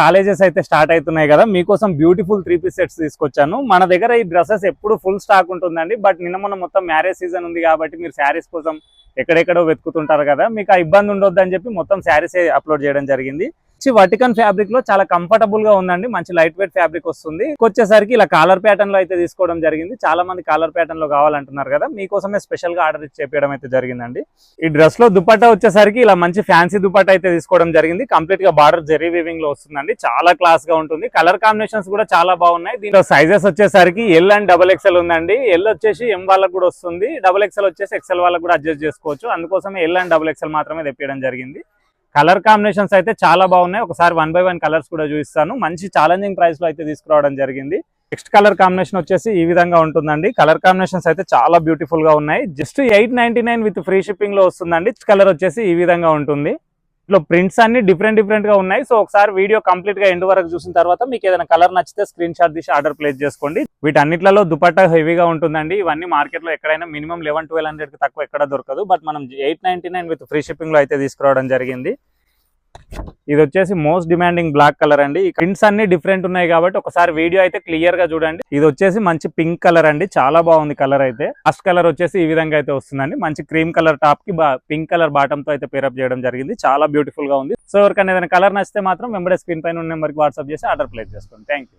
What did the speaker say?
Colleges అయితే start అవుతున్నాయి కదా, మీకోసం బ్యూటిఫుల్ 3-piece సెట్స్ తీసుకొచ్చాను. మన దగ్గర ఈ డ్రెస్సెస్ ఎప్పుడు ఫుల్ స్టాక్ ఉంటుందండి. బట్ నిన్న మొన్న మొత్తం మ్యారేజ్ సీజన్ ఉంది కాబట్టి మీరు శారీస్ కోసం ఎక్కడెక్కడో వెతుకుతుంటారు కదా, మీకు ఆ ఇబ్బంది ఉండొద్దు అని చెప్పి మొత్తం శారీస్ అప్లోడ్ చేయడం జరిగింది. వర్టికన్ ఫ్యాబ్రిక్ లో చాలా కంఫర్టబుల్ గా ఉందండి. మంచి లైట్ వెయిట్ ఫ్యాబ్రిక్ వస్తుంది. వచ్చేసరికి ఇలా కాలర్ ప్యాటర్న్ లో అయితే తీసుకోవడం జరిగింది. చాలా మంది కాలర్ ప్యాటర్న్ లో కావాలంటున్నారు కదా, మీకోసమే స్పెషల్ గా ఆర్డర్ ఇచ్చి చేపించడం అయితే జరిగిందండి. ఈ డ్రెస్ లో దుపట్టా వచ్చేసరికి ఇలా మంచి ఫ్యాన్సీ దుపట్టా అయితే తీసుకోవడం జరిగింది. కంప్లీట్ గా బార్డర్ జెరీ వీవింగ్ లో వస్తుందండి. చాలా క్లాస్ గా ఉంటుంది. కలర్ కాంబినేషన్స్ కూడా చాలా బాగున్నాయి. దీంట్లో సైజెస్ వచ్చేసరికి ఎల్ అండ్ XXL ఉందండి. ఎల్ వచ్చేసి ఎం వాళ్ళకి కూడా వస్తుంది, XXL వచ్చేసి XL వాళ్ళకి కూడా అడ్జస్ట్ చేసుకోవచ్చు. అందుకోసమే ఎల్ అండ్ XXL మాత్రమే తెప్పించడం జరిగింది. కలర్ కాంబినేషన్స్ అయితే చాలా బాగున్నాయి. ఒకసారి 1 by 1 కలర్స్ కూడా చూపిస్తాను. మంచి ఛాలెంజింగ్ ప్రైస్ లో అయితే తీసుకురావడం జరిగింది. నెక్స్ట్ కలర్ కాంబినేషన్ వచ్చేసి ఈ విధంగా ఉంటుందండి. కలర్ కాంబినేషన్స్ అయితే చాలా బ్యూటిఫుల్ గా ఉన్నాయి. జస్ట్ 899 విత్ ఫ్రీ షిప్పింగ్ లో వస్తుందండి. కలర్ వచ్చేసి ఈ విధంగా ఉంటుంది. ఇట్లా ప్రింట్స్ అన్ని డిఫరెంట్ గా ఉన్నాయి. సో ఒకసారి వీడియో కంప్లీట్ గా ఎండ్ వరకు చూసిన తర్వాత మీకు ఏదైనా కలర్ నచ్చితే స్క్రీన్ షాట్ తీసి ఆర్డర్ ప్లేస్ చేసుకోండి. వీటన్నిట్లలో దుపట్టా హెవీగా ఉంటుందండి. ఇవన్నీ మార్కెట్ లో ఎక్కడైనా మినిమం 1100-1200 కి తక్కువ ఎక్కడ దొరకదు. బట్ మనం 899 విత్ ఫ్రీ షిప్పింగ్ లో అయితే తీసుకురావడం జరిగింది. ఇది వచ్చేసి మోస్ట్ డిమాండింగ్ బ్లాక్ కలర్ అండి. ఈ ప్రింట్స్ అన్ని డిఫరెంట్ ఉన్నాయి కాబట్టి ఒకసారి వీడియో అయితే క్లియర్ గా చూడండి. ఇది వచ్చేసి మంచి పింక్ కలర్ అండి. చాలా బాగుంది కలర్ అయితే. ఫస్ట్ కలర్ వచ్చేసి ఈ విధంగా అయితే వస్తుందండి. మంచి క్రీమ్ కలర్ టాప్ కి పింక్ కలర్ బాటమ్ తో అయితే పేరప్ చేయడం జరిగింది. చాలా బ్యూటిఫుల్ గా ఉంది. సో ఎవరికైనా ఏదైనా కలర్ నచ్చితే మాత్రం వెంబడే స్క్రీన్ పైన ఉన్న నెంబర్ కి వాట్సాప్ చేసి ఆర్డర్ ప్లేస్ చేసుకోండి. Thank you.